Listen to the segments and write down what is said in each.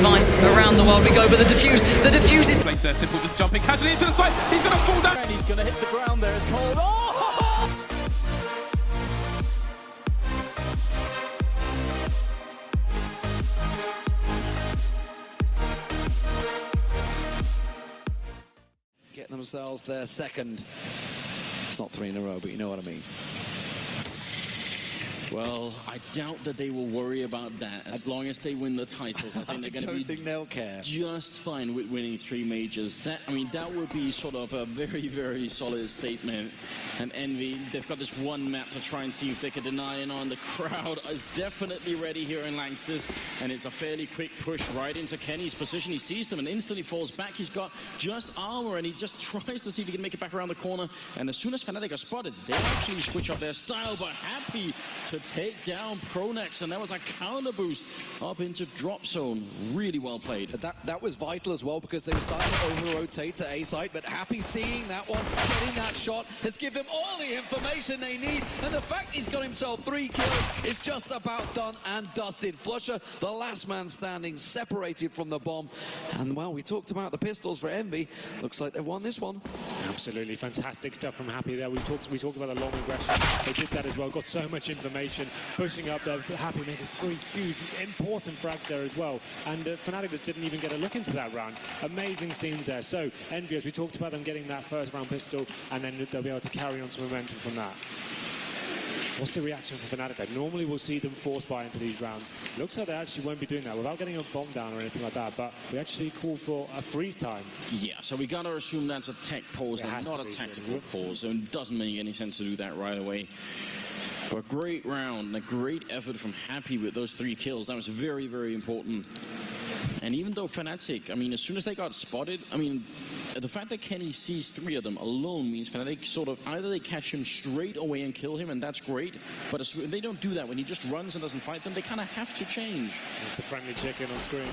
device around the world we go, but the defuse is... Place there, Simple just jumping casually into the side, he's gonna fall down! And he's gonna hit the ground there as Cole. Oh! Get themselves their second. It's not 3 in a row, but you know what I mean. Well, I doubt that they will worry about that as long as they win the titles. I think they're going to be think they'll care. Just fine with winning 3 majors. That would be sort of a very, very solid statement. And EnVy, they've got this one map to try and see if they can deny it on. The crowd is definitely ready here in Lanxess, and it's a fairly quick push right into Kenny's position. He sees them and instantly falls back. He's got just armor, and he just tries to see if he can make it back around the corner. And as soon as FNATIC are spotted, they actually switch up their style, but happy to take down Pronex, and that was a counter boost up into drop zone. Really well played. That was vital as well, because they were starting to over-rotate to A side, but happy seeing that one, getting that shot, has given them all the information they need, and the fact he's got himself 3 kills is just about done and dusted. flusha, the last man standing, separated from the bomb, and well, we talked about the pistols for EnVy. Looks like they've won this one. Absolutely fantastic stuff from Happy there. We talked about the long aggression. They did that as well. Got so much information, pushing up there. Happy made his 3 huge, important frags there as well. And FNATIC just didn't even get a look into that round. Amazing scenes there. So EnVy, as we talked about them getting that first round pistol, and then they'll be able to carry on some momentum from that. What's the reaction for FNATIC? Normally we'll see them force buy into these rounds. Looks like they actually won't be doing that without getting a bomb down or anything like that, but we actually call for a freeze time. Yeah, so we gotta assume that's a tech pause and not a tactical pause, so it doesn't make any sense to do that right away. But a great round and a great effort from Happy with those 3 kills. That was very, very important. And even though FNATIC, as soon as they got spotted, the fact that Kenny sees 3 of them alone means FNATIC sort of, either they catch him straight away and kill him, and that's great, but if they don't do that, when he just runs and doesn't fight them, they kind of have to change. There's the friendly chicken on screen.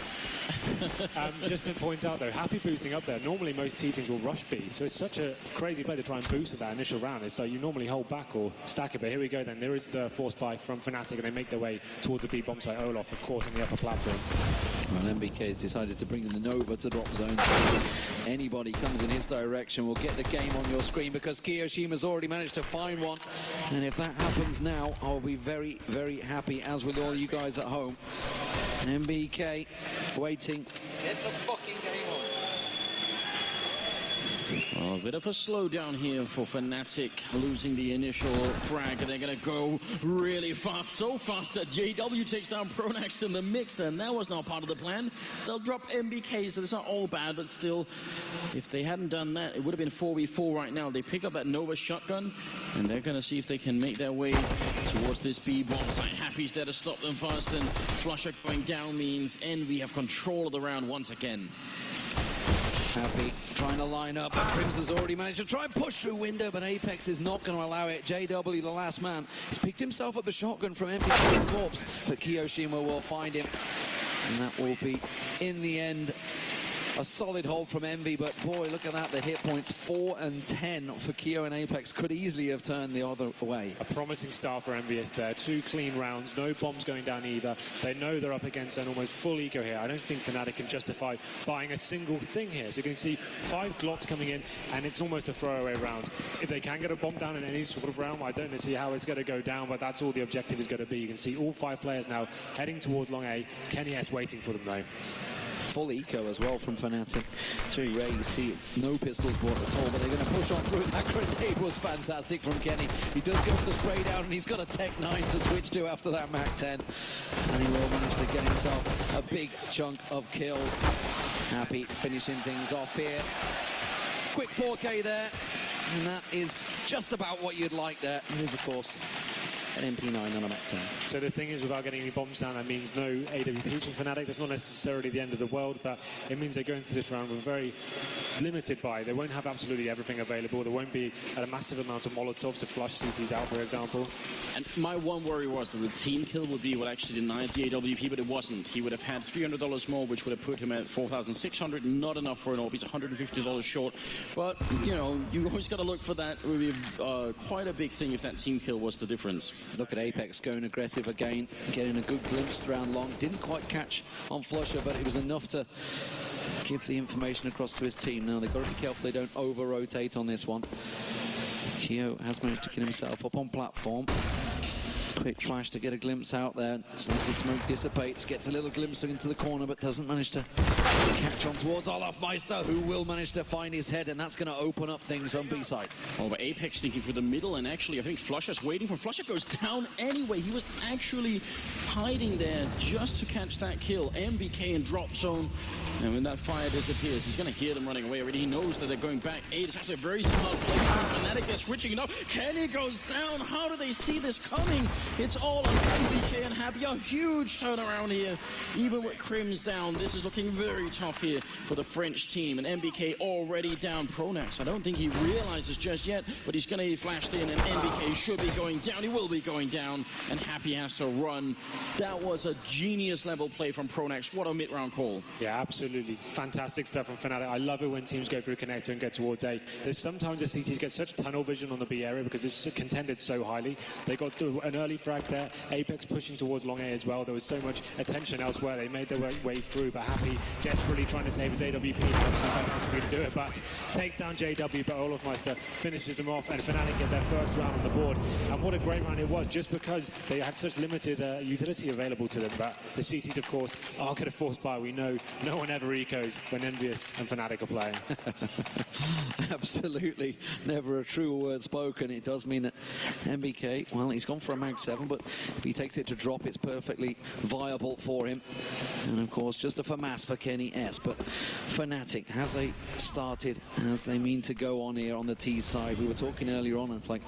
Just to point out though, Happy boosting up there. Normally most T teams will rush B, so it's such a crazy play to try and boost at that initial round. It's like you normally hold back or stack it, but here we go then. There is the force buy from FNATIC, and they make their way towards the B bomb site. Olaf, of course, on the upper platform. Well, MBK has decided to bring in the Nova to drop zone. So anybody comes in his direction will get the game on your screen, because Kiyoshima's already managed to find one. And if that happens now, I'll be very, very happy, as with all you guys at home. MBK waiting. Get the fucking game on. Oh, a bit of a slowdown here for FNATIC, losing the initial frag, and they're going to go really fast, so fast that JW takes down Pronex in the mix, and that was not part of the plan. They'll drop MBK, so it's not all bad, but still, if they hadn't done that, it would have been 4v4 right now. They pick up that Nova shotgun, and they're going to see if they can make their way towards this B bomb site. Happy's there to stop them first, and flusha going down means EnVy have control of the round once again. Happy trying to line up, but Crims has already managed to try and push through window, but Apex is not going to allow it. JW, the last man, has picked himself up a shotgun from MPK's corpse, but Kiyoshima will find him, and that will be, in the end, a solid hold from EnVy. But boy, look at that, the hit points 4 and 10 for Keo and Apex could easily have turned the other way. A promising start for EnVyUs there. 2 clean rounds, no bombs going down either. They know they're up against an almost full eco here. I don't think FNATIC can justify buying a single thing here. So you can see 5 Glocks coming in, and it's almost a throwaway round. If they can get a bomb down in any sort of round, I don't see how it's going to go down, but that's all the objective is going to be. You can see all 5 players now heading towards long A. Kenny S waiting for them though. Full eco as well from FNATIC. It's very rare you see no pistols bought at all, but they're going to push on through. That grenade was fantastic from Kenny. He does go for the spray down, and he's got a Tech 9 to switch to after that Mac 10. And he will manage to get himself a big chunk of kills. Happy finishing things off here. Quick 4K there, and that is just about what you'd like there. It is, of course, an MP9 on a Mac 10. So the thing is, without getting any bombs down, that means no AWPs from FNATIC. That's not necessarily the end of the world, but it means they're going through this round with very limited buy. They won't have absolutely everything available. There won't be a massive amount of Molotovs to flush CCs out, for example. And my one worry was that the team kill would be what actually denies the AWP, but it wasn't. He would have had $300 more, which would have put him at $4,600. Not enough for an AWP. He's $150 short. But, you know, you always got to look for that. It would be quite a big thing if that team kill was the difference. Look at Apex going aggressive again, getting a good glimpse around long. Didn't quite catch on flusha, but it was enough to give the information across to his team. Now they've got to be careful they don't over-rotate on this one. Keo has managed to get himself up on platform. Quick flash to get a glimpse out there. As the smoke dissipates, gets a little glimpse into the corner, but doesn't manage to catch on towards Olafmeister, who will manage to find his head, and that's going to open up things on B side. Oh, but Apex thinking for the middle, and actually I think flusha's waiting for flusha goes down anyway. He was actually hiding there just to catch that kill. MBK in drop zone, and when that fire disappears, he's going to hear them running away already. He knows that they're going back. It's actually a very smart play from FNATIC. They're switching it up. Kenny goes down. How do they see this coming? It's all on MBK and Happy. A huge turnaround here. Even with Crims down, this is looking very tough here for the French team. And MBK already down. Pronax, I don't think he realizes just yet, but he's going to be flashed in, and MBK should be going down. He will be going down, and Happy has to run. That was a genius level play from Pronax. What a mid-round call. Yeah, absolutely. Fantastic stuff from FNATIC. I love it when teams go through connector and get towards A. There's sometimes the CTs get such tunnel vision on the B area because it's contended so highly. They got through an early frag there. Apex pushing towards long A as well. There was so much attention elsewhere. They made their way through, but Happy desperately trying to save his AWP. That's to do it, but takes down JW, but Olafmeister finishes them off, and FNATIC get their first round on the board. And what a great round it was, just because they had such limited utility available to them. But the CTs, of course, are going to force by. We know no one ever ecos when EnVyUs and FNATIC are playing. Absolutely, never a true word spoken. It does mean that MBK, well, he's gone for a mag 7, but if he takes it to drop, it's perfectly viable for him. And of course, just a FAMAS for Kenny S. But FNATIC, have they started as they mean to go on here on the T side? We were talking earlier on of like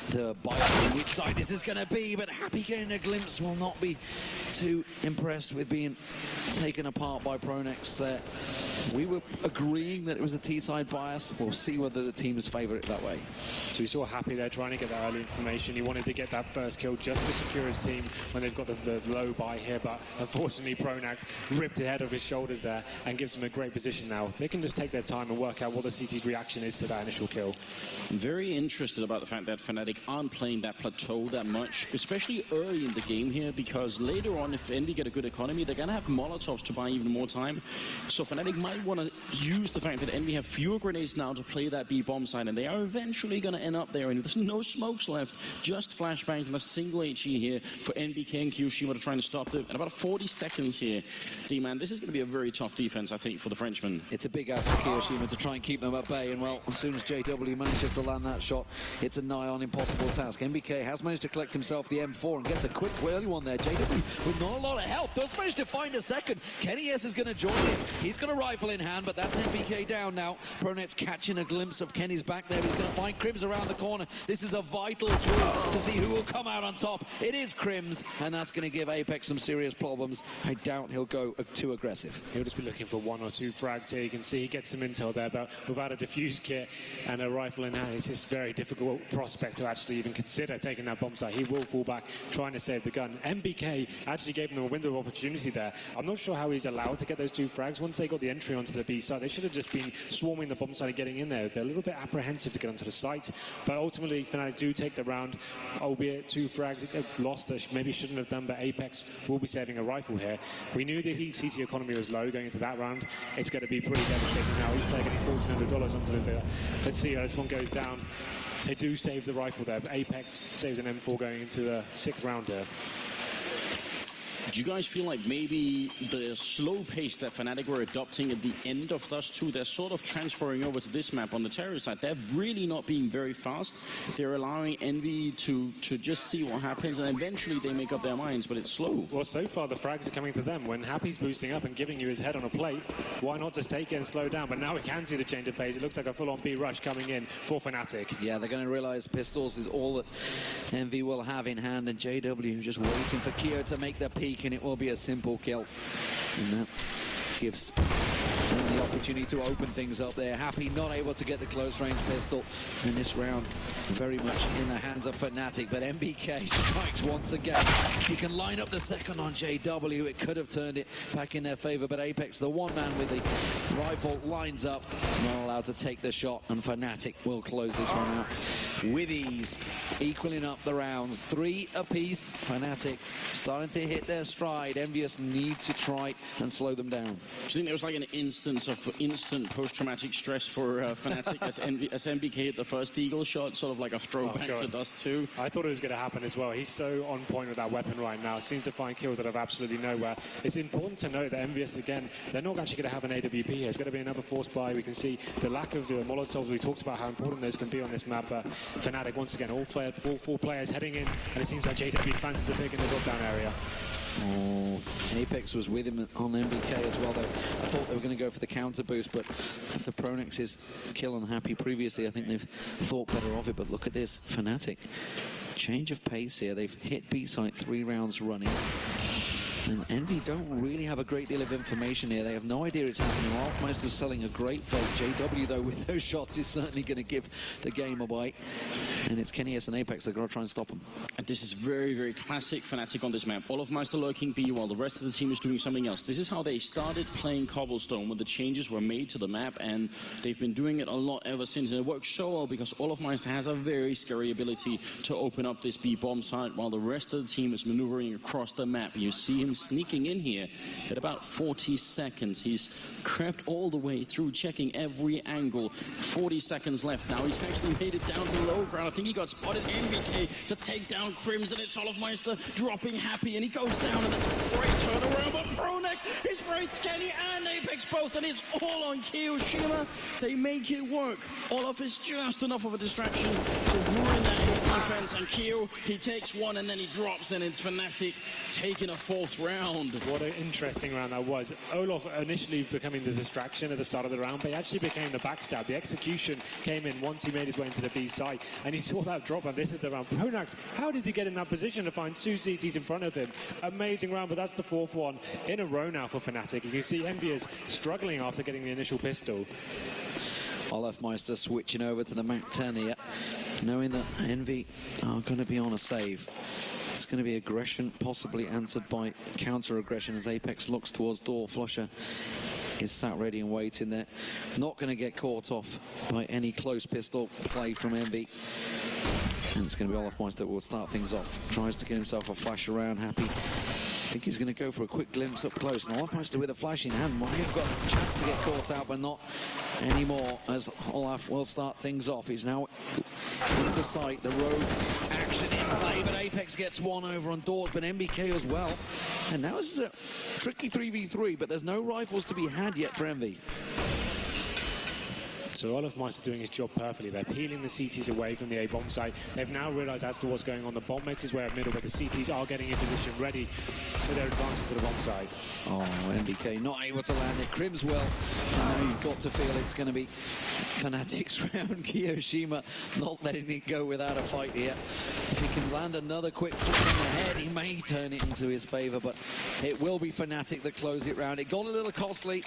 the bias on which side this is going to be, but Happy getting a glimpse, will not be too impressed with being taken apart by Pronax there. We were agreeing that it was a T-side bias. We'll see whether the teams favour it that way. So we saw Happy there trying to get that early information. He wanted to get that first kill just to secure his team when they've got the low buy here, but unfortunately Pronax ripped it head off his shoulders there and gives them a great position now. They can just take their time and work out what the CT's reaction is to that initial kill. I'm very interested about the fact that FNATIC aren't playing that plateau that much, especially early in the game here, because later on, if Envy get a good economy, they're going to have Molotovs to buy even more time. So FNATIC might want to use the fact that Envy have fewer grenades now to play that B bomb side, and they are eventually going to end up there, and there's no smokes left, just flashbangs and a single HE here for NBK and Kyoshima to try and stop them. And about 40 seconds here. D-man, this is going to be a very tough defense, I think, for the Frenchman. It's a big ask for Kyoshima to try and keep them at bay, and well, as soon as JW manages to land that shot, it's a nigh on impossible task. MBK has managed to collect himself the M4 and gets a quick early one there. JW with not a lot of help, does manage to find a second. Kenny S is going to join him. He's got a rifle in hand, but that's MBK down now. Pronax catching a glimpse of Kenny's back there. He's going to find Crims around the corner. This is a vital duel to see who will come out on top. It is Crims, and that's going to give Apex some serious problems. I doubt he'll go too aggressive. He'll just be looking for one or two frags here. You can see he gets some intel there, but without a defuse kit and a rifle in hand, it's just very difficult prospect to actually even consider taking that bomb site. He will fall back, trying to save the gun. MBK actually gave him a window of opportunity there. I'm not sure how he's allowed to get those two frags. Once they got the entry onto the B site, they should have just been swarming the bomb site and getting in there. They're a little bit apprehensive to get onto the site, but ultimately FNATIC do take the round, albeit two frags lost that maybe shouldn't have done, but Apex will be saving a rifle here. We knew the CT economy was low going into that round. It's going to be pretty devastating now. He's taking $1,400 onto the bit. Let's see how this one goes down. They do save the rifle there, but Apex saves an M4 going into the 6th round here. Do you guys feel like maybe the slow pace that FNATIC were adopting at the end of Dust 2, they're sort of transferring over to this map on the terror side? They're really not being very fast. They're allowing Envy to just see what happens, and eventually they make up their minds, but it's slow. Well, so far the frags are coming to them. When Happy's boosting up and giving you his head on a plate, why not just take it and slow down? But now we can see the change of pace. It looks like a full-on B rush coming in for FNATIC. Yeah, they're going to realize pistols is all that Envy will have in hand, and JW just waiting for Keo to make the peak, and it will be a simple kill. And that gives the the opportunity to open things up there. Happy not able to get the close range pistol in this round. Very much in the hands of FNATIC, but MBK strikes once again. He can line up the second on JW. It could have turned it back in their favor, but Apex, the one man with the rifle, lines up, not allowed to take the shot, and FNATIC will close this one out with ease, equaling up the rounds. 3 apiece. FNATIC starting to hit their stride. EnVyUs need to try and slow them down. Do you think there was like an instance of instant post-traumatic stress for FNATIC as MBK hit the first Eagle shot, sort of like a throwback to Dust 2? I thought it was going to happen as well. He's so on point with that weapon right now. Seems to find kills that have absolutely nowhere. It's important to note that EnVyUs, again, they're not actually going to have an AWP here. It's going to be another force buy. We can see the lack of the Molotovs. We talked about how important those can be on this map. FNATIC, once again, all 4 players heading in, and it seems like JW fancies a pick in the drop-down area. Oh, Apex was with him on MBK as well, though. I thought they were going to go for the counter boost, but after Pronex's kill on Happy previously, I think they've thought better of it. But look at this, FNATIC. Change of pace here. They've hit B site 3 rounds running. And Envy don't really have a great deal of information here. They have no idea it's happening. Altmeister's selling a great fake. JW, though, with those shots, is certainly going to give the game a bite. And it's KennyS and Apex. They're going to try and stop him. And this is very, very classic FNATIC on this map. Altmeister lurking B while the rest of the team is doing something else. This is how they started playing Cobblestone when the changes were made to the map, and they've been doing it a lot ever since. And it works so well because Altmeister has a very scary ability to open up this B bomb site while the rest of the team is maneuvering across the map. You see him sneaking in here at about 40 seconds. He's crept all the way through, checking every angle. 40 seconds left now. He's actually made it down to low ground. I think he got spotted. MBK to take down Crimson. It's Altmeister dropping Happy, and he goes down, and that's a great turnaround. But Pronex is rates Kenny and Apex both, and it's all on Kiyoshima. They make it work. Olaf is just enough of a distraction to ruin that defense, and Kyo, he takes one and then he drops, and it's FNATIC taking a 4th round. What an interesting round that was. Olaf initially becoming the distraction at the start of the round, but he actually became the backstab. The execution came in once he made his way into the B site, and he saw that drop, and this is the round. Pronax, how does he get in that position to find 2 CTs in front of him? Amazing round, but that's the 4th one in a row now for FNATIC. You can see EnVyUs struggling after getting the initial pistol. Olafmeister switching over to the MAC-10 here, knowing that Envy are going to be on a save. It's going to be aggression, possibly answered by counter-aggression as Apex looks towards door. flusha is sat ready and waiting there. Not going to get caught off by any close pistol play from Envy. And it's going to be Olafmeister that will start things off. Tries to get himself a flash around. Happy. I think he's going to go for a quick glimpse up close. Now Olafmeister with a flash in hand might have got a chance to get caught out, but not anymore, as Olaf will start things off. He's now into sight. The rogue action in play, but Apex gets one over on doors, but MBK as well. And now this is a tricky 3v3, but there's no rifles to be had yet for Envy. So Olafmeister doing his job perfectly. They're peeling the CTs away from the A bomb site. They've now realized as to what's going on. The bomb makes his way up middle, but the CTs are getting in position, ready for their advance to the bomb site. Oh, MBK not able to land it. Crims will. Now you've got to feel it's going to be FNATIC's round. Kiyoshima not letting it go without a fight here. If he can land another quick swing in the head, he may turn it into his favor, but it will be FNATIC that close it round. It got a little costly,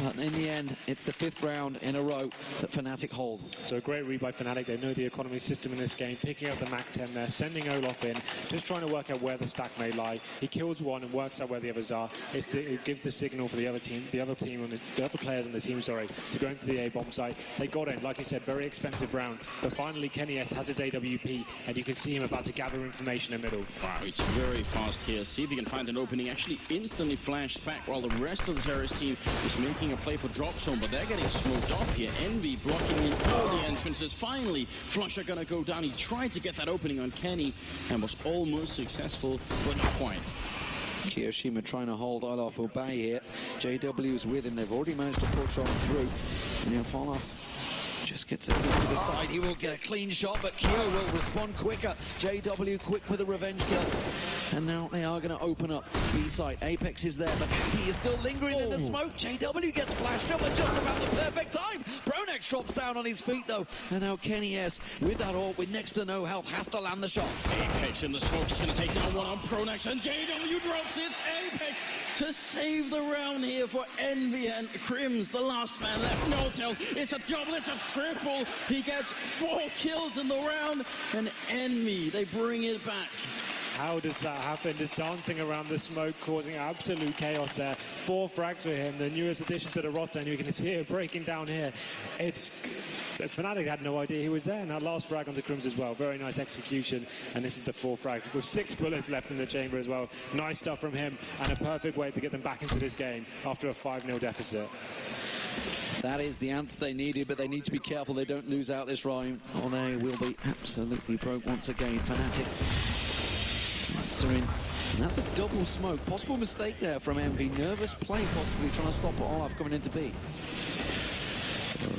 but in the end, it's the 5th round in a row that FNATIC hold. So a great read by FNATIC. They know the economy system in this game, picking up the MAC-10 there, sending Olaf in, just trying to work out where the stack may lie. He kills one and works out where the others are. It gives the signal for the other players on the team, sorry, to go into the A bomb site. They got in, like you said, very expensive round, but finally KennyS has his AWP, and you can see him about to gather information in the middle. Wow, it's very fast here. See if he can find an opening. Actually instantly flashed back while the rest of the terrorist team is making a play for drop zone, but they're getting smoked off here. Envy blocking in all the entrances. Finally, flusha gonna go down. He tried to get that opening on Kenny and was almost successful, but not quite. Kiyoshima trying to hold Olaf Obey here. JW is with him. They've already managed to push on through. And if Olaf just gets it to the side, he will get a clean shot, but Kyo will respond quicker. JW quick with a revenge kill. And now they are going to open up B side. Apex is there, but he is still lingering in the smoke. JW gets flashed up at just about the perfect time. Pronex drops down on his feet though. And now Kenny S, with that ult, with next to no health, has to land the shots. Apex in the smoke is going to take down one on Pronex, and JW drops it. Apex to save the round here for Envy, and Crims, the last man left. No tell, it's a double, it's a triple. He gets 4 kills in the round, and Envy, they bring it back. How does that happen? Just dancing around the smoke, causing absolute chaos there. 4 frags for him, the newest addition to the roster, and you can see it breaking down here. FNATIC had no idea he was there, and that last frag onto Crims as well. Very nice execution, and this is the 4th frag with 6 bullets left in the chamber as well. Nice stuff from him, and a perfect way to get them back into this game after a 5-0 deficit. That is the answer they needed, but they need to be careful they don't lose out this round, or they will be absolutely broke once again. FNATIC. And that's a double smoke. Possible mistake there from Envy. Nervous play, possibly trying to stop Olaf coming into B.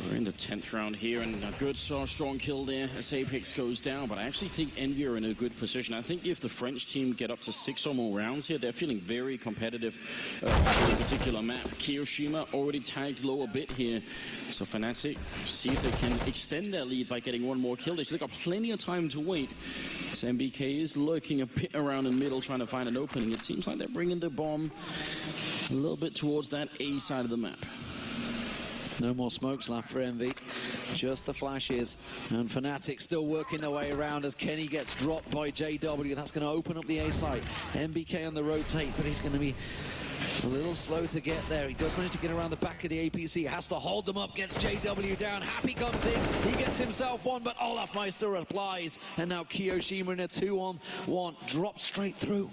We're in the 10th round here, and a good strong kill there as Apex goes down, but I actually think Envy are in a good position. I think if the French team get up to 6 or more rounds here, they're feeling very competitive for a particular map. Kiyoshima already tagged low a bit here, so FNATIC see if they can extend their lead by getting 1 more kill. They've got plenty of time to wait. So MBK is lurking a bit around in middle, trying to find an opening. It seems like they're bringing the bomb a little bit towards that A side of the map. No more smokes left for Envy, just the flashes, and FNATIC still working their way around as Kenny gets dropped by JW. That's going to open up the A site. MBK on the rotate, but he's going to be a little slow to get there. He does manage to get around the back of the APC, has to hold them up, gets JW down. Happy comes in, he gets himself one, but Olafmeister applies, and now Kiyoshima in a 2-on-1, drops straight through.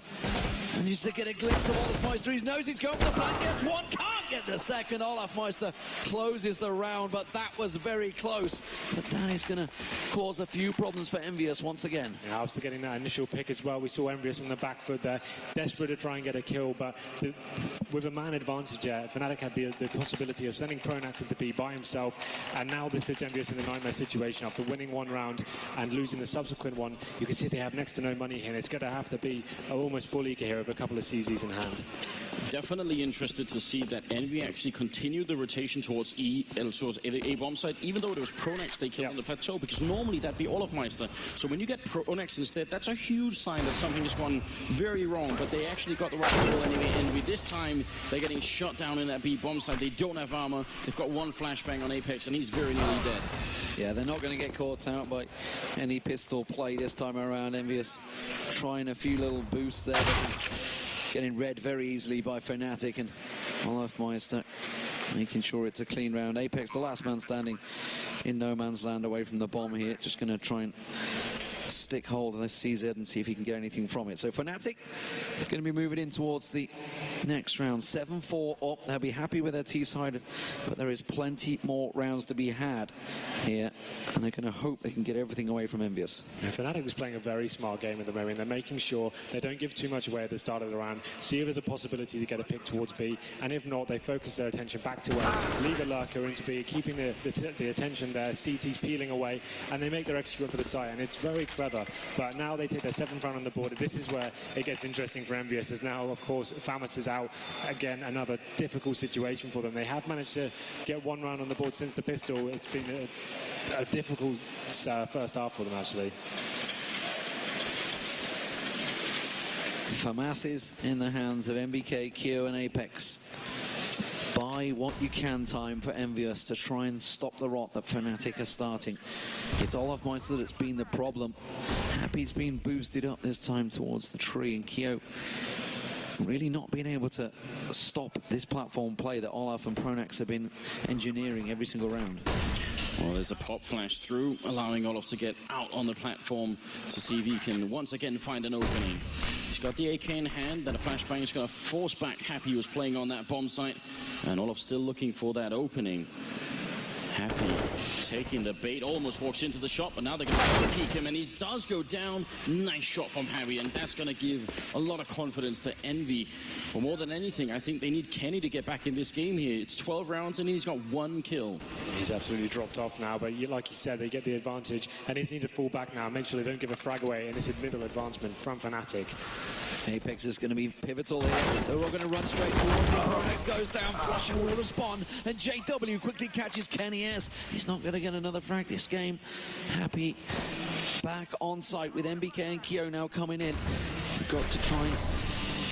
And just to get a glimpse of Olafmeister, he knows he's going for the flank, gets one, can't get the second. Olafmeister closes the round, but that was very close. But that is going to cause a few problems for EnVyUs once again. Yeah, after getting that initial pick as well, we saw EnVyUs on the back foot there, desperate to try and get a kill, but with a man advantage there, FNATIC had the possibility of sending Pronex into B by himself, and now this puts EnVyUs in a nightmare situation. After winning 1 round and losing the subsequent one, you can see they have next to no money here, and it's going to have to be almost full eco here with a couple of CZs in hand. Definitely interested to see that Envy actually continued the rotation towards A bomb side, even though it was Pronex they killed on the plateau, because normally that'd be Olafmeister. So when you get Pronex instead, that's a huge sign that something has gone very wrong, but they actually got the right kill anyway. Envy this time, they're getting shot down in that B bomb side. They don't have armor. They've got 1 flashbang on Apex, and he's very nearly dead. Yeah, they're not going to get caught out by any pistol play this time around. EnVyUs trying a few little boosts there, but getting read very easily by FNATIC, and Olafmeister making sure it's a clean round. Apex, the last man standing in no man's land away from the bomb here, just going to try and stick hold of this CZ and see if he can get anything from it. So FNATIC is going to be moving in towards the next round. 7-4 up. They'll be happy with their T side, but there is plenty more rounds to be had here, and they're going to hope they can get everything away from EnVyUs. Yeah, FNATIC was playing a very smart game at the moment. They're making sure they don't give too much away at the start of the round, see if there's a possibility to get a pick towards B, and if not, they focus their attention back to A, leave a lurker into B, keeping the attention there. CT's peeling away, and they make their execute to the site, and it's very clever. But now they take their 7th round on the board. This is where it gets interesting for EnVyUs, as now, of course, FAMAS is out. Again, another difficult situation for them. They have managed to get 1 round on the board since the pistol. It's been a difficult first half for them, actually. FAMAS is in the hands of MBK, Kyo, and Apex. Buy what you can time for EnVyUs to try and stop the rot that FNATIC are starting. It's Olafmeister that's been the problem. Happy's been boosted up this time towards the tree, and Kyo really not being able to stop this platform play that Olaf and Pronex have been engineering every single round. Well, there's a pop flash through, allowing Olaf to get out on the platform to see if he can once again find an opening. He's got the AK in hand, then a flashbang is going to force back Happy, who was playing on that bomb site, and Olaf still looking for that opening. Happy taking the bait, almost walks into the shot, but now they're going to peek him, and he does go down. Nice shot from Harry, and that's going to give a lot of confidence to Envy. But more than anything, I think they need Kenny to get back in this game here. It's 12 rounds, and he's got 1 kill. He's absolutely dropped off now, but like you said, they get the advantage, and they need to fall back now, make sure they don't give a frag away in this middle advancement from FNATIC. Apex is going to be pivotal here. They're all going to run straight towards him. Apex goes down, flusha will respond, and JW quickly catches Kenny S. He's not going to get another frag this game. Happy back on site with MBK and Kyo now coming in. We've got to try and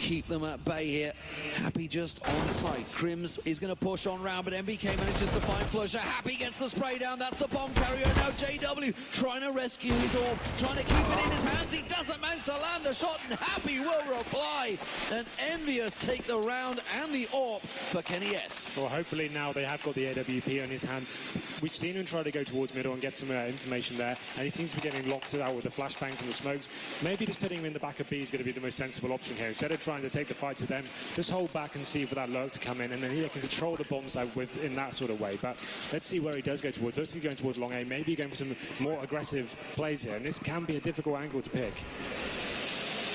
keep them at bay here. Happy just on site. Crims is going to push on round, but MBK manages to find flusha. Happy gets the spray down. That's the bomb carrier. Now JW trying to rescue his orb, trying to keep it in his hands. He doesn't manage to land the shot, and Happy will reply. And EnVyUs take the round and the orb for Kenny S. Well, hopefully now they have got the AWP on his hand. We've seen him try to go towards middle and get some information there, and he seems to be getting locked out with the flashbangs and the smokes. Maybe just putting him in the back of B is going to be the most sensible option here. Instead of trying to take the fight to them, just hold back and see for that lurk to come in, and then he can control the bomb side in that sort of way. But let's see where he does go towards. Looks like he's going towards long A, maybe going for some more aggressive plays here, and this can be a difficult angle to pick.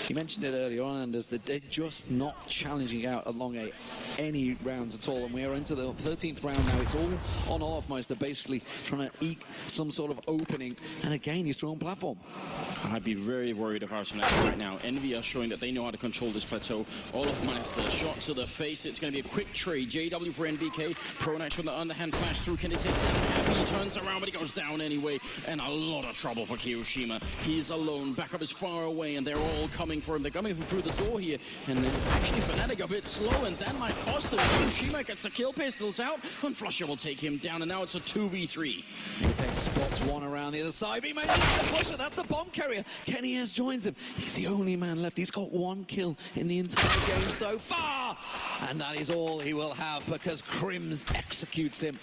You mentioned it earlier on, Anders, that they're just not challenging out along any rounds at all, and we are into the 13th round now. It's all on Olofmeister, basically trying to eke some sort of opening, and again, he's thrown platform. I'd be very worried of Arsenal right now. Envy are showing that they know how to control this plateau. Olofmeister, shot to the face. It's going to be a quick trade. JW for NBK. Pronax from the underhand flash through. Can he take that? He turns around, but he goes down anyway, and a lot of trouble for Kiyoshima. He's alone. Backup is far away, and they're all coming for him. They're coming through the door here, and then actually FNATIC a bit slow, and that might cost him. Kiyoshima gets a kill, pistols out, and flusha will take him down, and now it's a 2v3. Apex spots one around the other side, but he manages to push it. That's the bomb carrier. Kenny S joins him. He's the only man left. He's got 1 kill in the entire game so far, and that is all he will have because Crims executes him,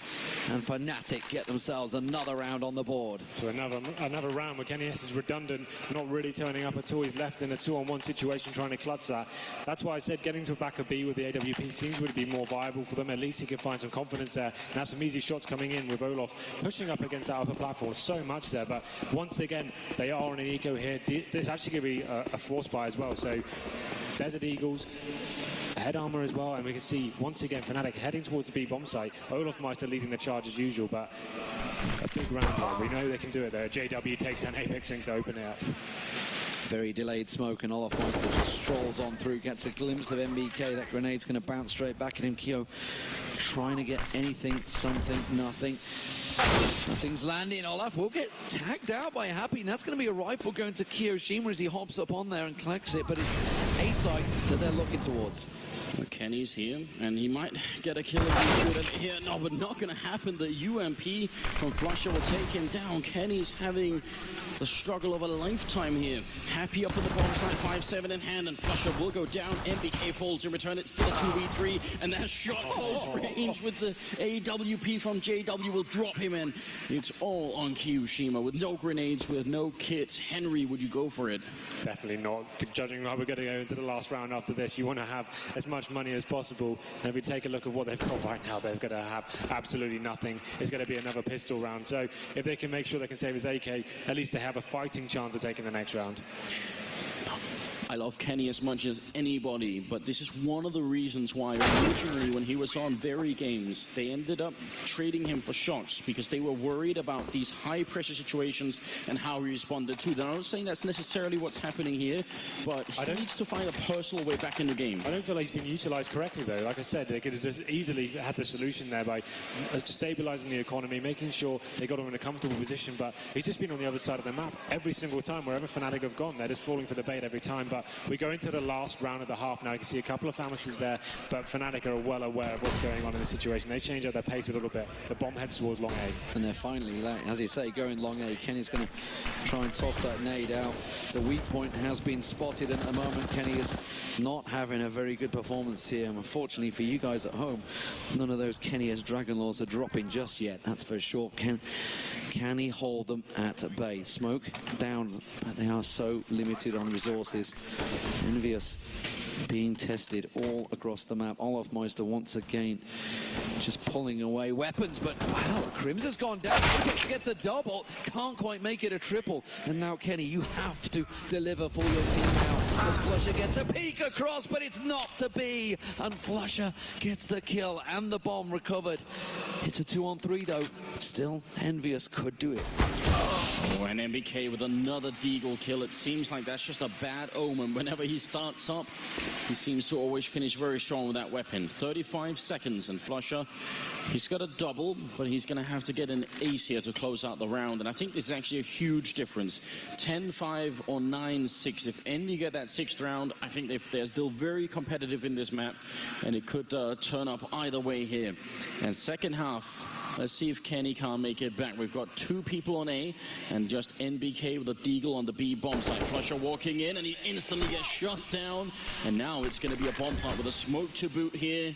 and FNATIC get themselves another round on the board. So another round where Kenny S is redundant, not really turning up at all. He's left in a 2-on-1 situation trying to clutch that. That's why I said getting to a back of B with the AWP seems to be more viable for them. At least he can find some confidence there. Now some easy shots coming in with Olof pushing up against that upper platform. So much there, but once again they are on an eco here. There's actually going to be a force buy as well. So Desert Eagles, head armor as well, and we can see once again FNATIC heading towards the B bomb site. Olofmeister leading the charge as usual, but a big round there. We know they can do it there. JW takes an Apex things to open it up. Very delayed smoke, and Olofmeister just strolls on through, gets a glimpse of MBK. That grenade's going to bounce straight back at him. Kyo trying to get anything, something, nothing. Nothing's landing. Olaf will get tagged out by Happy, and that's going to be a rifle going to Kiyoshima as he hops up on there and collects it, but it's A side that they're looking towards. Well, Kenny's here, and he might get a kill if he's good at it here. No, but not going to happen. The UMP from flusha will take him down. Kenny's having the struggle of a lifetime here. Happy up at the bottom side, 5-7 in hand, and flusha will go down. MBK falls in return. It's still a 2v3, and that shot close range with the AWP from JW will drop him in. It's all on Kiyoshima with no grenades, with no kits. Henry, would you go for it? Definitely not. Judging how we're going to go into the last round after this, you want to have as much money as possible. And if we take a look at what they've got right now, they're going to have absolutely nothing. It's going to be another pistol round. So if they can make sure they can save his AK, at least they have a fighting chance of taking the next round. I love Kenny as much as anybody, but this is one of the reasons why originally when he was on Very Games, they ended up trading him for shots because they were worried about these high pressure situations and how he responded to them. I'm not saying that's necessarily what's happening here, but he needs to find a personal way back in the game. I don't feel like he's been utilized correctly though. Like I said, they could have just easily had the solution there by stabilizing the economy, making sure they got him in a comfortable position, but he's just been on the other side of the map every single time. Wherever FNATIC have gone, they're just falling for the bait every time. But we go into the last round of the half now. You can see a couple of Famises there, but FNATIC are well aware of what's going on in the situation. They change up their pace a little bit. The bomb heads towards long A. And they're finally, as you say, going long A. Kenny's going to try and toss that nade out. The weak point has been spotted, and at the moment Kenny is not having a very good performance here. And unfortunately for you guys at home, none of those Kenny as Dragon Laws are dropping just yet. That's for sure. Can he hold them at bay? Smoke down, but they are so limited on resources. EnVyUs being tested all across the map. Olofmeister once again just pulling away weapons, but wow, Crims has gone down. Apex gets a double, can't quite make it a triple. And now, Kenny, you have to deliver for your team now. As flusha gets a peek across, but it's not to be. And flusha gets the kill and the bomb recovered. It's a 2-on-3 though. Still, EnVyUs could do it. Oh, and MBK with another deagle kill. It seems like that's just a bad omen. Whenever he starts up, he seems to always finish very strong with that weapon. 35 seconds, and flusha, he's got a double, but he's going to have to get an ace here to close out the round. And I think this is actually a huge difference. 10-5 or 9-6. If Envy get that 6th round, I think they're still very competitive in this map, and it could turn up either way here. And second half, let's see if Kenny can't make it back. We've got 2 people on A, and just NBK with a deagle on the B bomb site. flusha walking in, and he instantly gets shot down. And now it's going to be a bomb plant with a smoke to boot here.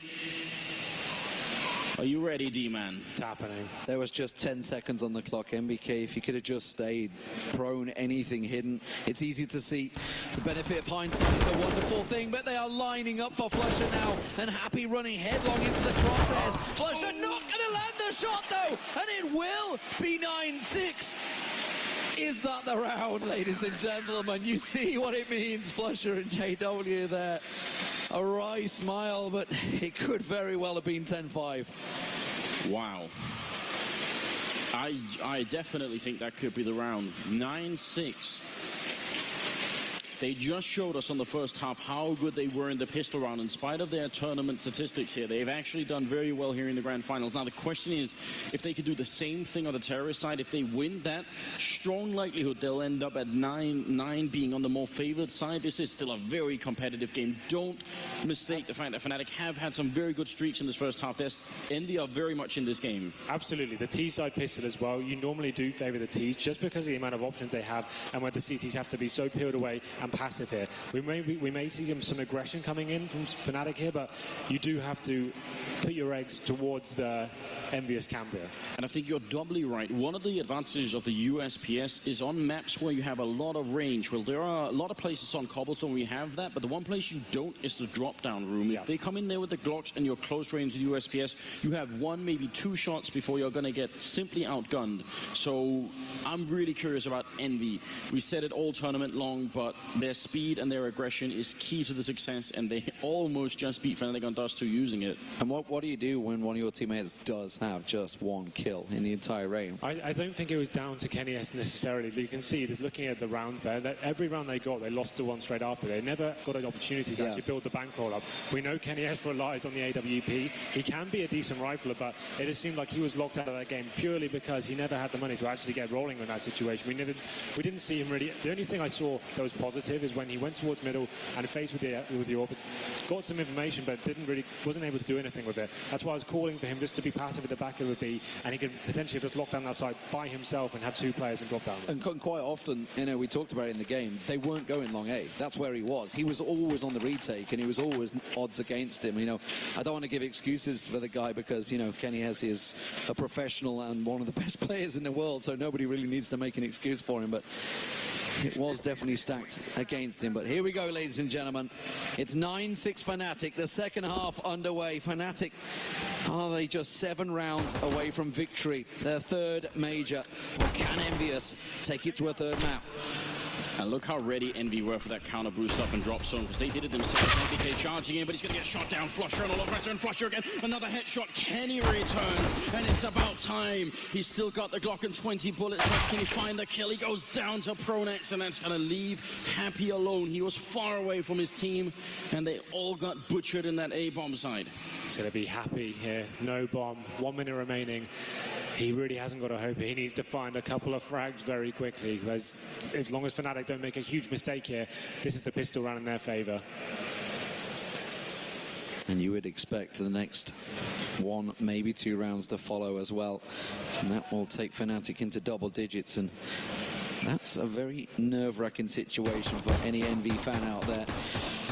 Are you ready, D-Man? It's happening. There was just 10 seconds on the clock. MBK, if he could have just stayed prone, anything hidden, it's easy to see. The benefit of hindsight is a wonderful thing, but they are lining up for flusha now, and Happy running headlong into the crosshairs. flusha not going to land the shot, though, and it will be 9-6. Is that the round, ladies and gentlemen? You see what it means, flusha and JW there. A wry smile, but it could very well have been 10-5. Wow. I definitely think that could be the round. 9-6. They just showed us on the first half how good they were in the pistol round. In spite of their tournament statistics here, they've actually done very well here in the grand finals. Now the question is, if they could do the same thing on the terrorist side, if they win that, strong likelihood they'll end up at 9 being on the more favored side. This is still a very competitive game. Don't mistake the fact that FNATIC have had some very good streaks in this first half. Envy are very much in this game. Absolutely. The T side pistol as well. You normally do favor the Ts just because of the amount of options they have, and where the CTs have to be so peeled away and passive here. We may see some aggression coming in from FNATIC here, but you do have to put your eggs towards the EnVyUs camp here. And I think you're doubly right. One of the advantages of the USPS is on maps where you have a lot of range. Well, there are a lot of places on cobblestone where you have that, but the one place you don't is the drop-down room. Yeah. If they come in there with the Glocks and you're close range with USPS, you have 1, maybe 2 shots before you're going to get simply outgunned. So I'm really curious about Envy. We said it all tournament long, but their speed and their aggression is key to the success, and they almost just beat FNATIC on Dust 2 using it. And what do you do when one of your teammates does have just 1 kill in the entire game? I don't think it was down to Kenny S necessarily. You can see, just looking at the rounds there, that every round they got, they lost to 1 straight after. They never got an opportunity to actually build the bankroll up. We know Kenny S relies on the AWP. He can be a decent rifler, but it just seemed like he was locked out of that game purely because he never had the money to actually get rolling in that situation. We didn't see him really. The only thing I saw that was positive is when he went towards middle and faced with the orbit, got some information, but wasn't able to do anything with it. That's why I was calling for him just to be passive at the back of the B, and he could potentially just lock down that side by himself and have 2 players and drop down. And quite often, we talked about it in the game, they weren't going long A. That's where he was. He was always on the retake, and he was always odds against him. I don't want to give excuses for the guy because, Kenny Hesse is a professional and one of the best players in the world, so nobody really needs to make an excuse for him, but it was definitely stacked against him. But here we go, ladies and gentlemen. It's 9-6 FNATIC. The second half underway. FNATIC, are they just 7 rounds away from victory? Their 3rd major. Or can EnVyUs take it to a 3rd map? And look how ready Envy were for that counter boost up and drop zone, because they did it themselves. MBK charging in, but he's going to get shot down. flusha and all of pressure, and flusha again. Another headshot. Kenny returns, and it's about time. He's still got the Glock and 20 bullets left. Can he find the kill? He goes down to Pronex, and that's going to leave Happy alone. He was far away from his team, and they all got butchered in that A-bomb side. It's going to be Happy here. No bomb. 1 minute remaining. He really hasn't got a hope. He needs to find a couple of frags very quickly, because as long as FNATIC don't make a huge mistake here, this is the pistol round in their favor. And you would expect the next 1, maybe 2 rounds to follow as well. And that will take FNATIC into double digits. And that's a very nerve-wracking situation for any Envy fan out there.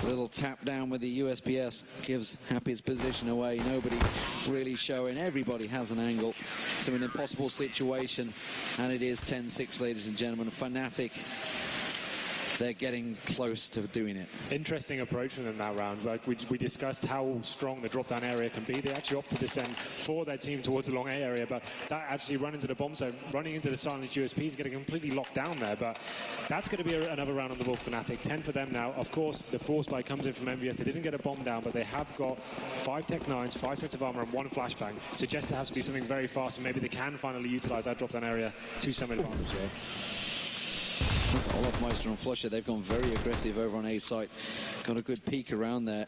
A little tap down with the USPS gives Happy's position away. Nobody really showing. Everybody has an angle to an impossible situation. And it is 10-6, ladies and gentlemen. FNATIC they're getting close to doing it. Interesting approach from them that round. Like we discussed how strong the drop-down area can be. They actually opt to descend for their team towards the long A area, but that actually run into the bomb zone, running into the silent USP is getting completely locked down there. But that's going to be another round on the board for FNATIC. 10 for them now. Of course, the force buy comes in from EnVyUs. They didn't get a bomb down, but they have got 5 Tech 9s, 5 sets of armor, and 1 flashbang. Suggests it has to be something very fast, and maybe they can finally utilize that drop-down area to some advantage here. Olofmeister and flusha, they've gone very aggressive over on A site. Got a good peek around there.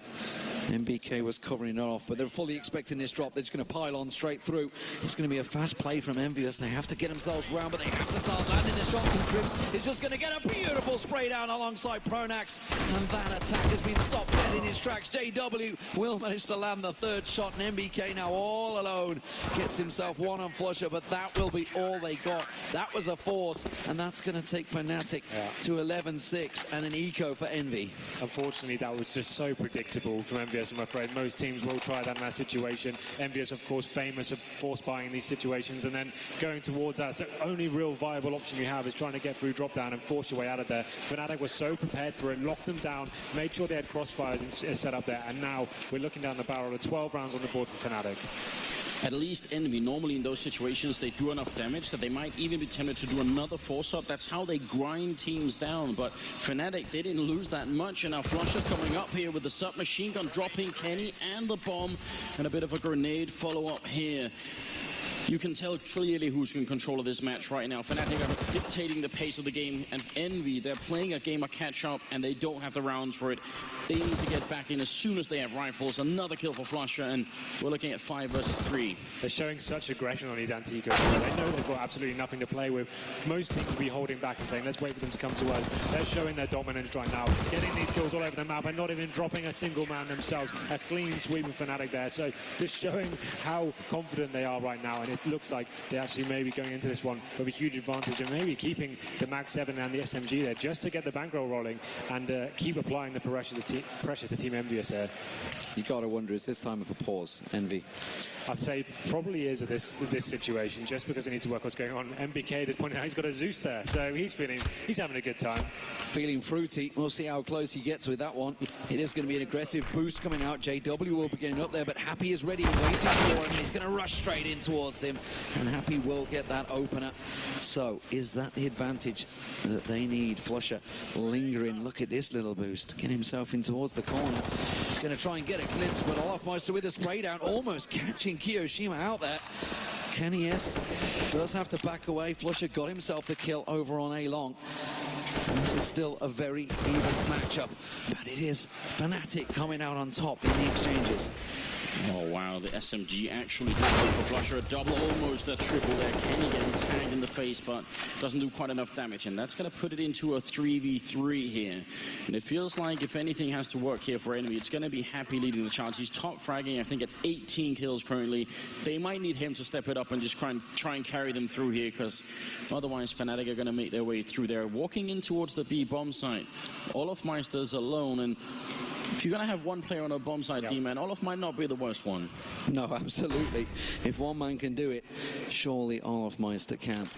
MBK was covering it off, but they're fully expecting this drop. They're just going to pile on straight through. It's going to be a fast play from EnVyUs. They have to get themselves round, but they have to start landing the shots, and Cribs is just going to get a beautiful spray down alongside Pronax, and that attack has been stopped dead in his tracks. JW will manage to land the 3rd shot, and MBK now all alone gets himself 1 on flusha, but that will be all they got. That was a force, and that's going to take FNATIC to 11-6 and an eco for Envy. Unfortunately, that was just so predictable from EnVyUs. I'm afraid most teams will try that in that situation. EnVyUs, of course, famous of force buying in these situations and then going towards that. So the only real viable option you have is trying to get through drop down and force your way out of there. FNATIC was so prepared for it, locked them down, made sure they had crossfires set up there, and now we're looking down the barrel of 12 rounds on the board for FNATIC. At least Envy, normally in those situations, they do enough damage that they might even be tempted to do another force-up. That's how they grind teams down. But FNATIC, they didn't lose that much. And now flusha coming up here with the submachine gun, dropping Kenny and the bomb. And a bit of a grenade follow-up here. You can tell clearly who's in control of this match right now. FNATIC are dictating the pace of the game, and Envy, they're playing a game of catch-up, and they don't have the rounds for it. They need to get back in as soon as they have rifles. Another kill for flusha, and we're looking at 5 versus 3. They're showing such aggression on these anti-ecos. They know they've got absolutely nothing to play with. Most teams will be holding back and saying, let's wait for them to come to us. They're showing their dominance right now, getting these kills all over the map and not even dropping a single man themselves. A clean sweep of FNATIC there. So just showing how confident they are right now, and it looks like they actually may be going into this one with a huge advantage and maybe keeping the Mag 7 and the SMG there just to get the bankroll rolling and keep applying the pressure to Team EnVyUs there. You got to wonder, is this time of a pause, Envy? I'd say probably is at this situation, just because they need to work what's going on. MBK just pointed out he's got a Zeus there, so he's having a good time. Feeling fruity. We'll see how close he gets with that one. It is going to be an aggressive boost coming out. JW will be getting up there, but Happy is ready and waiting for him. He's going to rush straight in towards him, and Happy will get that opener. So is that the advantage that they need? flusha lingering. Look at this little boost. Get himself in towards the corner. He's going to try and get a glimpse, but Olofmeister with a spray down, almost catching Kiyoshima out there. Kenny, yes, does have to back away. flusha got himself the kill over on A long. And this is still a very even matchup, but it is FNATIC coming out on top in the exchanges. Oh wow, the SMG actually did go for flusha, a double, almost a triple there. Kenny getting tagged in the face, but doesn't do quite enough damage, and that's going to put it into a 3v3 here. And it feels like if anything has to work here for Envy, it's going to be Happy leading the charge. He's top fragging, I think, at 18 kills currently. They might need him to step it up and just try and carry them through here, because otherwise FNATIC are going to make their way through there. Walking in towards the B bomb site, Olofmeister's alone, and if you're going to have one player on a bomb site, D-man, Olof might not be the worst one. No, absolutely. If one man can do it, surely Olofmeister can.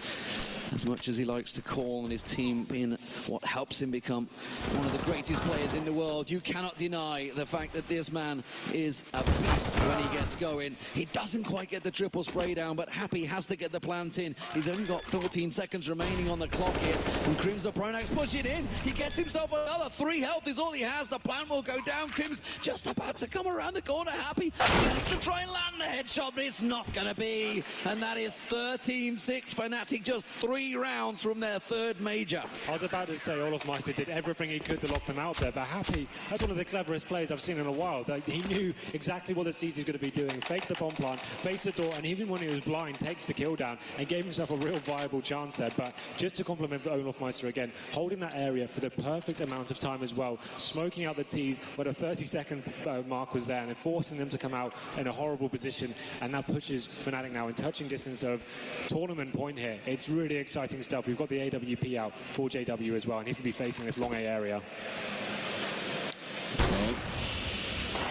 As much as he likes to call on his team being what helps him become one of the greatest players in the world, you cannot deny the fact that this man is a beast when he gets going. He doesn't quite get the triple spray down, but Happy has to get the plant in. He's only got 14 seconds remaining on the clock here, and Crims the Pronax push it in. He gets himself another 3 health is all he has. The plant will go down. Crims just about to come around the corner. Happy has to try and land the headshot, but it's not going to be. And that is 13-6. FNATIC just 3 rounds from their 3rd major. I was about to say Olofmeister did everything he could to lock them out there, but Happy, that's one of the cleverest players I've seen in a while. He knew exactly what the CT is going to be doing. Faked the bomb plant, faced the door, and even when he was blind, takes the kill down and gave himself a real viable chance there. But just to compliment Olofmeister again, holding that area for the perfect amount of time as well, smoking out the T's where the 30-second mark was there, and then forcing them to come out in a horrible position, and that pushes FNATIC now in touching distance of tournament point here. It's really exciting stuff. We've got the AWP out for JW as well, and he's going to be facing this long A area.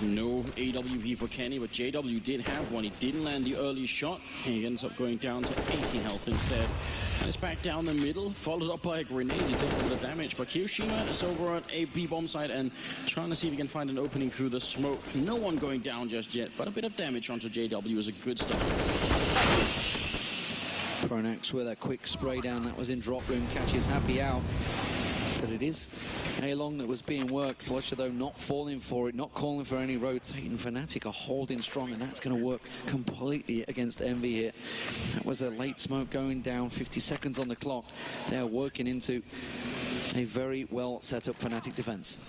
No AWP for Kenny, but JW did have one. He didn't land the early shot. He ends up going down to 80 health instead. And it's back down the middle, followed up by a grenade. He takes a bit of damage, but Kiyoshima is over at a B-bomb site and trying to see if he can find an opening through the smoke. No one going down just yet, but a bit of damage onto JW is a good start. Pronax with a quick spray down. That was in drop room, catches Happy out. But it is A-Long that was being worked. flusha, though, not falling for it, not calling for any rotating. FNATIC are holding strong, and that's going to work completely against EnVy here. That was a late smoke going down, 50 seconds on the clock. They are working into a very well set up FNATIC defense.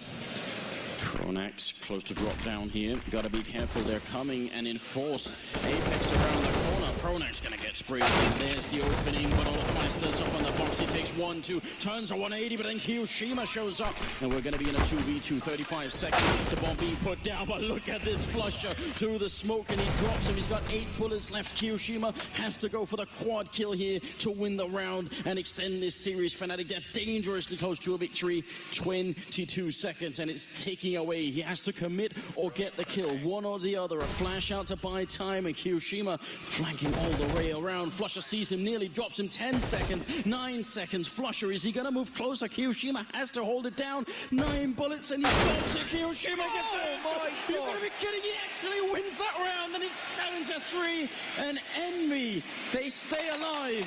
Pronax close to drop down here. Gotta be careful, they're coming and enforce. Apex around the corner. Pronax gonna get sprayed. And there's the opening, but Olofmeister's up on the box. He takes 1-2, turns a 180, but then Kiyoshima shows up. And we're gonna be in a 2v2, 35 seconds. The bomb being put down, but look at this flusha through the smoke, and he drops him. He's got 8 bullets left. Kiyoshima has to go for the quad kill here to win the round and extend this series. FNATIC, they're dangerously close to a victory. 22 seconds, and it's taking away. He has to commit or get the kill, one or the other. A flash out to buy time, and Kiyoshima flanking all the way around. flusha sees him, nearly drops him. 10 seconds, 9 seconds. flusha, is he gonna move closer? Kiyoshima has to hold it down. 9 bullets, and he stops it. Kiyoshima gets it. Oh my You're God. gonna be kidding, he actually wins that round, and it's 7-3, and EnVy, they stay alive.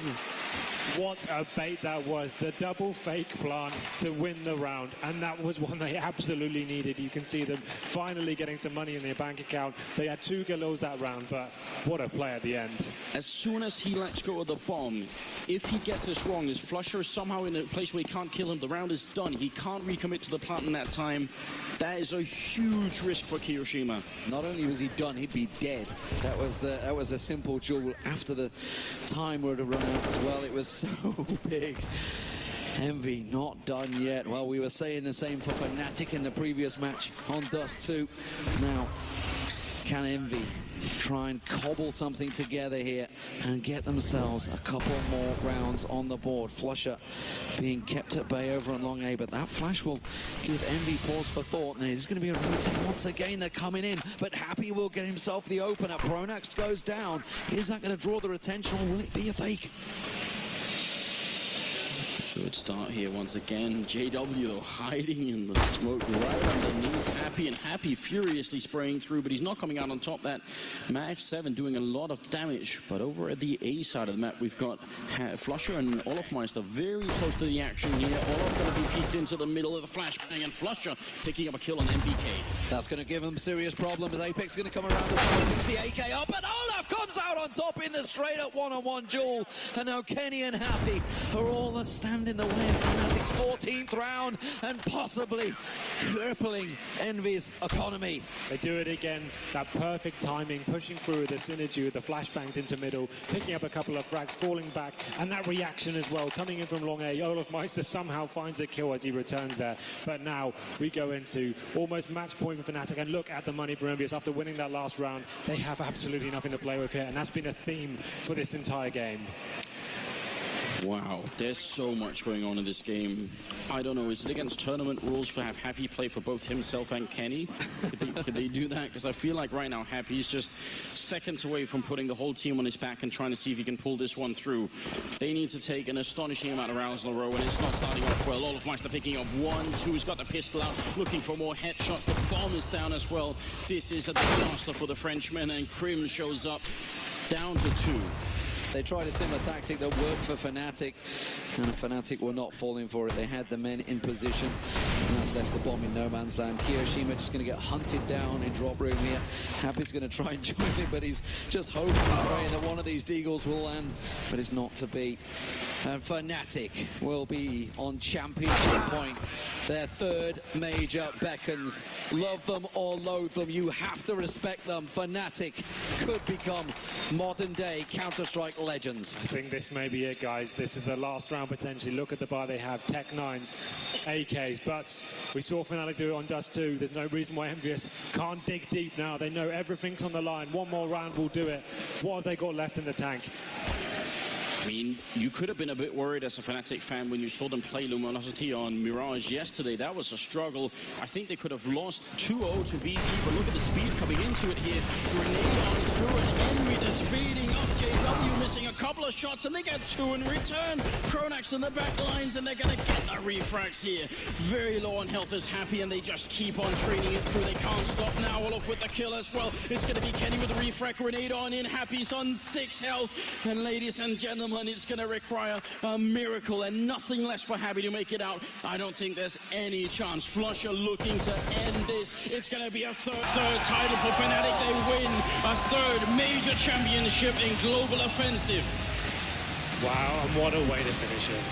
What a bait that was. The double fake plant to win the round, and that was one they absolutely needed. You can see them finally getting some money in their bank account. They had 2 gallows that round, but what a play at the end. As soon as he lets go of the bomb, if he gets this wrong, his flusha is somehow in a place where he can't kill him. The round is done. He can't recommit to the plant in that time. That is a huge risk for Kiyoshima. Not only was he done, he'd be dead. That was a simple duel after the time were to run out as well. It was so big. EnVy not done yet. Well, we were saying the same for FNATIC in the previous match on Dust 2. Now, can EnVy try and cobble something together here and get themselves a couple more rounds on the board? flusha being kept at bay over on long A, but that flash will give EnVy pause for thought, and it's going to be a rotate once again. They're coming in, but Happy will get himself the opener. Pronax goes down. Is that going to draw the attention, or will it be a fake? Good start here once again. JW hiding in the smoke right underneath Happy, and Happy furiously spraying through, but he's not coming out on top. That Mag 7 doing a lot of damage. But over at the A side of the map, we've got flusha and Olofmeister very close to the action here. Olof going to be peeked into the middle of the flashbang, and flusha picking up a kill on MBK. That's going to give them serious problems. Apex is going to come around the side, picks the AK up, and Olaf comes out on top in the straight-up one-on-one duel. And now Kenny and Happy are all that stand in the way of FNATIC's 14th round, and possibly crippling EnVy's economy. They do it again. That perfect timing, pushing through the synergy with the flashbangs into middle, picking up a couple of frags, falling back, and that reaction as well, coming in from long A. Olofmeister somehow finds a kill as he returns there. But now we go into almost match point for FNATIC, and look at the money for EnVyUs. After winning that last round, they have absolutely nothing to play with here, and that's been a theme for this entire game. Wow, there's so much going on in this game. I don't know, is it against tournament rules to have Happy play for both himself and Kenny? Could they do that? Because I feel like right now Happy's just seconds away from putting the whole team on his back and trying to see if he can pull this one through. They need to take an astonishing amount of rounds in a row, and it's not starting off well. Olofmeister picking up 1, 2, he's got the pistol out, looking for more headshots. The bomb is down as well. This is a disaster for the Frenchman, and Krim shows up down to 2. They tried a similar tactic that worked for FNATIC, and FNATIC were not falling for it. They had the men in position, and that's left the bomb in no man's land. Kiyoshima just going to get hunted down in drop room here. Happy's going to try and join it, but he's just hoping and praying that one of these deagles will land, but it's not to be. And FNATIC will be on championship point. Their 3rd major beckons. Love them or loathe them, you have to respect them. FNATIC could become modern-day Counter-Strike legends. I think this may be it, guys. This is the last round potentially. Look at the bar they have, Tech 9s, AKs, but we saw FNATIC do it on Dust 2. There's no reason why EnVyUs can't dig deep now. They know everything's on the line. One more round will do it. What have they got left in the tank? I mean, you could have been a bit worried as a FNATIC fan when you saw them play Luminosity on Mirage yesterday. That was a struggle. I think they could have lost 2-0 to VP, but look at the speed coming into it here. Grenade on through and Envy just speeding up. JW missing a couple of shots, and they get 2 in return. Kronax in the back lines, and they're going to get the refrags here. Very low on health is Happy, and they just keep on training it through. They can't stop now. Olaf with the kill as well. It's going to be Kenny with the refrag. Grenade on in. Happy's on 6 health. And ladies and gentlemen, it's going to require a miracle and nothing less for Happy to make it out. I don't think there's any chance. flusha looking to end this. It's going to be a third title for FNATIC. They win a third major championship in global offensive. Wow, and what a way to finish it.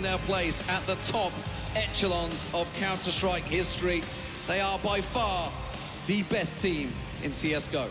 Their place at the top echelons of Counter-Strike history. They are by far the best team in CSGO.